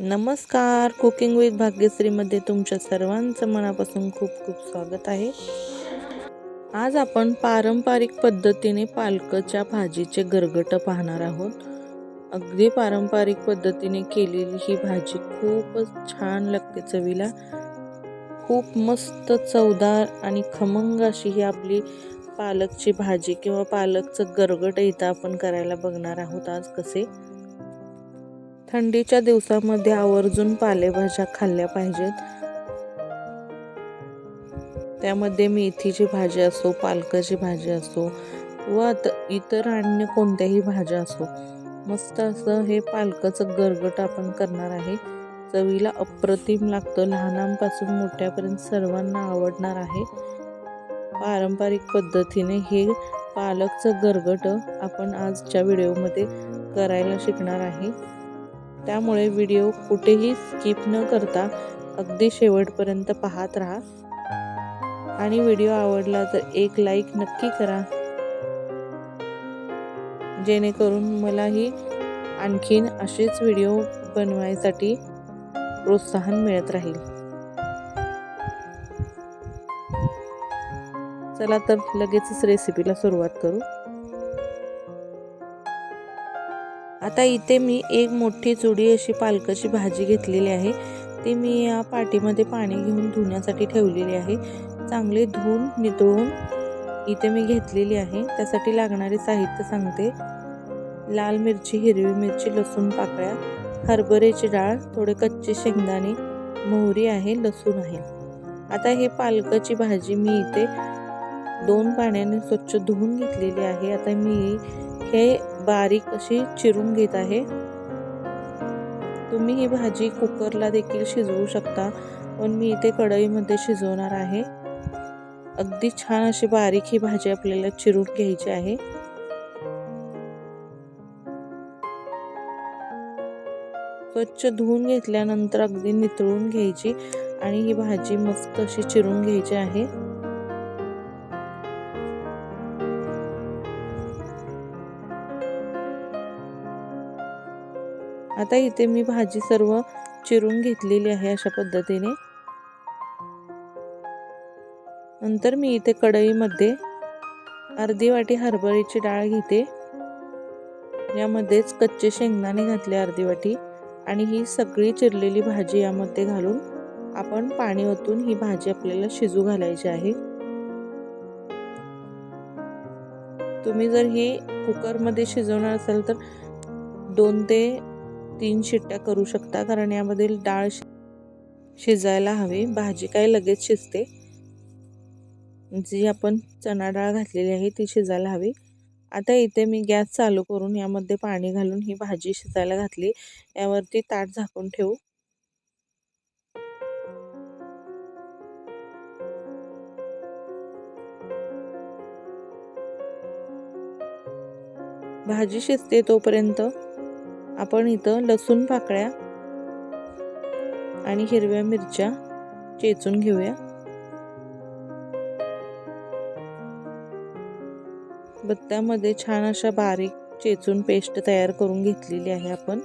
नमस्कार. Cooking with भाग्यश्रीमध्ये तुमच्या सर्वांचं मनापासून खूप खूप स्वागत आहे. आज आपण पारंपरिक पद्धतीने पालकाच्या भाजीचे गरगट पाहणार आहोत. अगदी पारंपरिक पद्धतीने केलेली ही भाजी खूपच छान लागते चवीला. खूप मस्त चवदार आणि खमंग अशी ही आपली पालकची भाजी किंवा पालकचं गरगट इथं आपण करायला बघणार आहोत आज कसे. थंडीच्या दिवसामध्ये आवर्जून पालेभाज्या खाल्ल्या पाहिजेत. त्यामध्ये मेथीची भाजी असो, पालकाची भाजी असो व इतर अन्य कोणत्याही भाज्या असो, मस्त असं हे पालकाचं गरगट आपण करणार आहे. चवीला अप्रतिम लागतं. लहानांपासून मोठ्यापर्यंत सर्वांना आवडणार आहे. पारंपरिक पद्धतीने हे पालकचं गरगट आपण आजच्या व्हिडिओमध्ये करायला शिकणार आहे. त्यामुळे व्हिडिओ कुठेही स्किप न करता अगदी शेवटपर्यंत पाहत राहा आणि व्हिडिओ आवडला तर एक लाईक नक्की करा, जेणेकरून मलाही आणखीन असेच व्हिडिओ बनवायसाठी प्रोत्साहन मिळत राहील. चला तर लगेचच रेसिपीला सुरुवात करू. आता इथे मी एक मोठी जुडी अशी पालकाची भाजी घेतलेली आहे. ती मी या पाटीमध्ये पाणी घेऊन धुण्यासाठी ठेवलेली आहे. चांगले धुवून नितळून इथे मी घेतलेली आहे. त्यासाठी लागणारे साहित्य सांगते. लाल मिरची, हिरवी मिरची, लसूण पाकळ्या, हरभऱ्याची डाळ, थोडे कच्चे शेंगदाणे, मोहरी आहे, लसूण आहे. आता हे पालकाची भाजी मी इथे 2 पाण्याने स्वच्छ धुवून घेतलेली आहे. आता मी हे बारीक अशी चिरून घेत आहे. तुम्ही ही भाजी कुकरला देखील शिजवू शकता, पण मी इथे कढईमध्ये शिजवणार आहे. अगदी छान अशी बारीक ही भाजी आपल्याला चिरून घ्यायची आहे. स्वच्छ धुवून घेतल्यानंतर अगदी नितळून घ्यायची आणि ही भाजी मस्त अशी चिरून घ्यायची आहे. आता इथे मी भाजी सर्व चिरून घेतलेली आहे अशा पद्धतीने. नंतर मी इथे कढईमध्ये अर्धी वाटी हरभऱ्याची डाळ घेते. यामध्येच कच्चे शेंगदाणे घातले अर्धी वाटी आणि ही सगळी चिरलेली भाजी यामध्ये घालून आपण पाणी ओतून ही भाजी आपल्याला शिजू घालायची आहे. तुम्ही जर ही कुकरमध्ये शिजवणार असाल तर 2 ते 3 शिट्ट्या करू शकता, कारण यामध्ये डाळ शिजायला हवी. भाजी काय लगेच शिजते. जी आपण चणा डाळ घातलेली आहे ती शिजायला हवी. आता इथे मी गॅस चालू करून यामध्ये पाणी घालून ही भाजी शिजायला घातली. यावरती ताट झाकून ठेवू. भाजी शिजते तोपर्यंत आपण इथं लसूण पाकळ्या आणि हिरव्या मिरच्या चेचून घेऊया. बत्त्यामध्ये छान अशा बारीक चेचून पेस्ट तयार करून घेतलेली आहे आपण.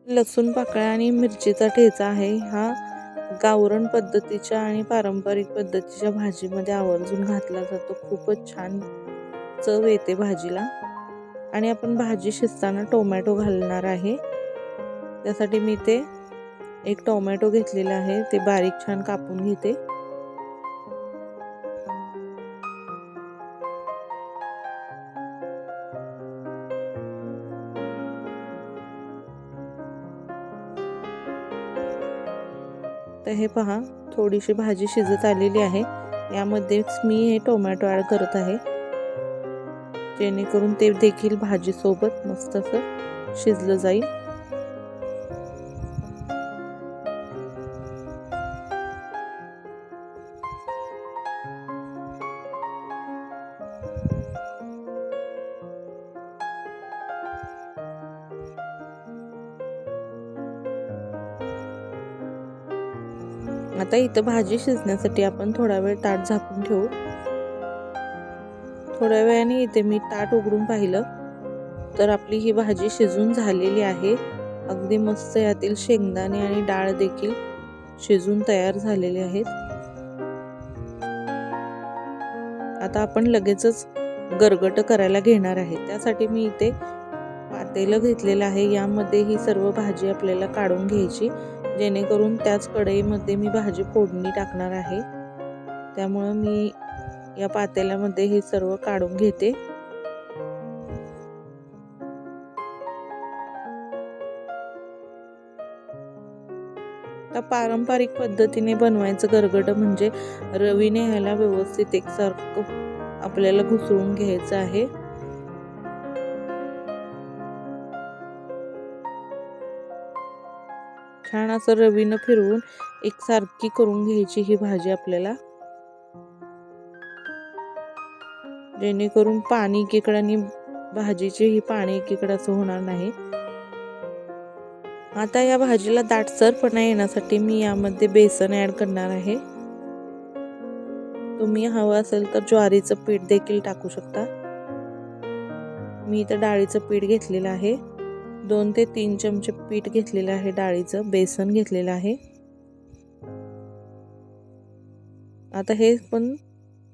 लसूण पाकळ्या आणि मिरचीचा ठेचा आहे हा गावरान पद्धतीच्या आणि पारंपरिक पद्धतीच्या भाजीमध्ये आवर्जून घातला जातो. खूपच छान चव येते भाजीला. आणि आपण भाजी शिजताना टोमॅटो घालणार आहे. त्यासाठी मी ते एक टोमॅटो घेतलेला आहे, ते बारीक छान कापून घेते. तर हे पहा, थोडीशी भाजी शिजत आलेली आहे. यामध्येच मी हे टोमॅटो ॲड करत आहे, जेणेकरून ते देखील भाजीसोबत मस्त असं शिजलं जाईल. आता इथं भाजी शिजण्यासाठी आपण थोडा वेळ ताट झाकून ठेवू. थोड्या वेळाने इथे मी ताट उघडून पाहिलं तर आपली ही भाजी शिजून झालेली आहे. अगदी मस्त यातील शेंगदाणे आणि डाळ देखील शिजून तयार झालेले आहेत. आता आपण लगेचच गरगट करायला घेणार आहे. त्यासाठी मी इथे पातेलं घेतलेलं आहे. यामध्ये ही सर्व भाजी आपल्याला काढून घ्यायची, जेणेकरून त्याच कढईमध्ये मी भाजी फोडणी टाकणार आहे. त्यामुळं मी या पातेल्यामध्ये हे सर्व काढून घेते. आता पारंपरिक पद्धतीने बनवायचं गरगट म्हणजे रवीने ह्याला व्यवस्थित एकसारखं आपल्याला घुसळून घ्यायचं आहे. छान असं रवीनं फिरवून एकसारखी करून घ्यायची ही भाजी आपल्याला, जेणेकरून पाणी एकीकडे आणि भाजीची ही पाणी एकीकडे असं होणार नाही. आता या भाजीला दाटसरपणा येण्यासाठी मी यामध्ये बेसन ऍड करणार आहे. तुम्ही हवं असेल तर ज्वारीचं पीठ देखील टाकू शकता. मी इथं डाळीचं पीठ घेतलेलं आहे. 2 ते 3 चमचे पीठ घेतलेलं आहे डाळीचं, बेसन घेतलेलं आहे. आता हे पण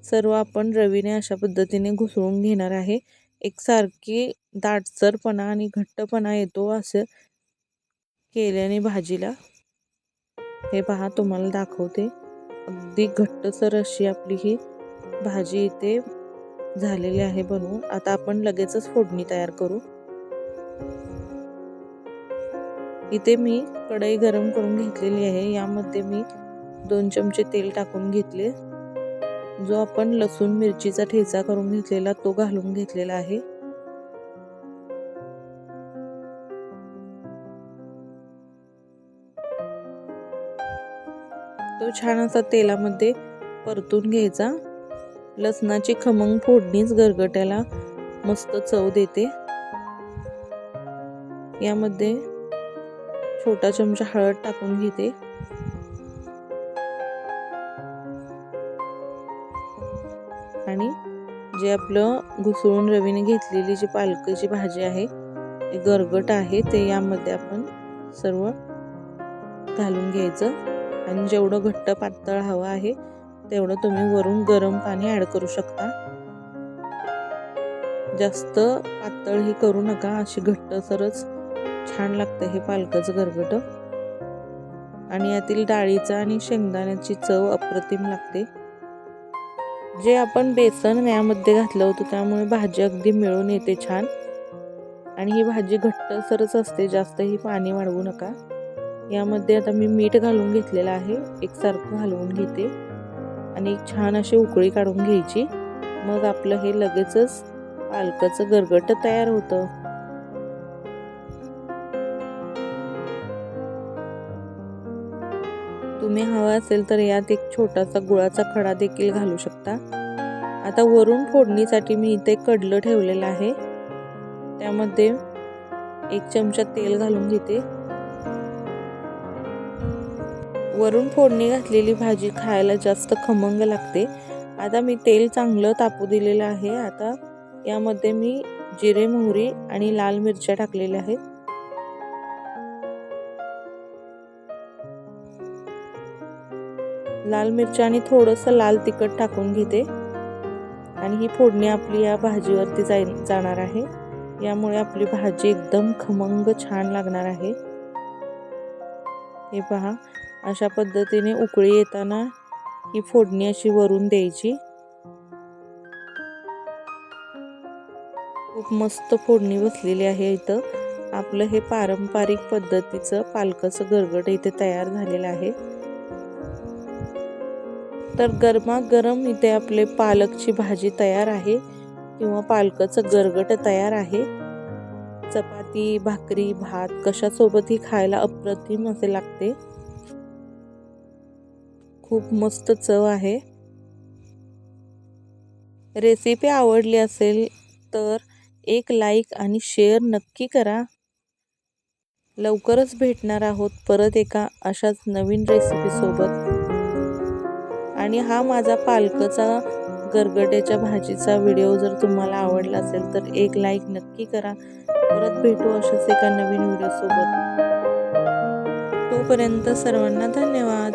सर्व आपण रवीने अशा पद्धतीने घुसळून घेणार आहे. एकसारखी दाटसरपणा आणि घट्टपणा येतो असं केल्याने भाजीला. हे पहा, तुम्हाला दाखवते. अगदी घट्टसर अशी आपली ही भाजी इथे झालेली आहे बनवून. आता आपण लगेचच फोडणी तयार करू. इथे मी कढई गरम करून घेतलेली आहे. यामध्ये मी 2 चमचे तेल टाकून घेतले. जो आपण लसूण मिरचीचा ठेचा करून घेतलेला तो घालून घेतलेला आहे. तो छान असा तेलामध्ये परतून घ्यायचा. लसणाची खमंग फोडणीच गरगट्याला मस्त चव देते. यामध्ये छोटा चमचा हळद टाकून घेते. आणि जे आपलं घुसळून रवीने घेतलेली जी पालकाची भाजी आहे, गरगट आहे, ते यामध्ये आपण सर्व घालून घ्यायचं. आणि जेवढं घट्ट पातळ हवं आहे तेवढं तुम्ही वरून गरम पाणी ऍड करू शकता. जास्त पातळ ही करू नका, अशी घट्टसरच छान लागते हे पालकाचं गरगट. आणि यातील डाळीचा आणि शेंगदाण्याची चव अप्रतिम लागते. जे आपण बेसन यामध्ये घातलं होतं त्यामुळे भाजी अगदी मिळून येते छान. आणि ही भाजी घट्टसरच असते, जास्तही पाणी वाढवू नका. यामध्ये आता मी मीठ घालून घेतलेलं आहे. एकसारखं हलवून घेते आणि एक छान अशी उकळी काढून घ्यायची. मग आपलं हे लगेचच पालकाचं गरगट तयार होतं. तुम्ही हवा असेल तर यात एक छोटासा गुळाचा खडा देखील घालू शकता. आता वरून फोडणीसाठी मी इथे कडलं ठेवलेलं आहे. त्यामध्ये 1 चमचा तेल घालून घेते. वरून फोडणी घातलेली भाजी खायला जास्त खमंग लागते. आता मी तेल चांगलं तापू दिलेलं आहे. आता यामध्ये मी जिरे, मोहरी आणि लाल मिरच्या टाकलेल्या आहेत. लाल मिरच्या आणि थोडंसं लाल तिखट टाकून घेते. आणि ही फोडणी आपली या भाजीवरती जाणार आहे. यामुळे आपली भाजी एकदम खमंग छान लागणार आहे. हे पहा, अशा पद्धतीने उकळी येताना ही फोडणी अशी वरून द्यायची. खूप मस्त फोडणी बसलेली आहे. इथं आपलं हे पारंपरिक पद्धतीचं पालकाचं गरगट इथे तयार झालेलं आहे. तर गरमागरम इथे आपले पालकची भाजी तयार आहे किंवा पालकाचं गरगट तयार आहे. चपाती, भाकरी, भात कशासोबतही खायला अप्रतिम असे लागते. खूप मस्त चव आहे. रेसिपी आवडली असेल तर एक लाईक आणि शेअर नक्की करा. लवकरच भेटणार आहोत परत एका अशाच नवीन रेसिपी सोबत. आणि हा माझा पालकाचा गरगट्याच्या भाजीचा व्हिडिओ जर तुम्हाला आवडला असेल तर एक लाईक नक्की करा. परत भेटू अशाच एका नवीन व्हिडिओसोबत. तोपर्यंत सर्वांना धन्यवाद.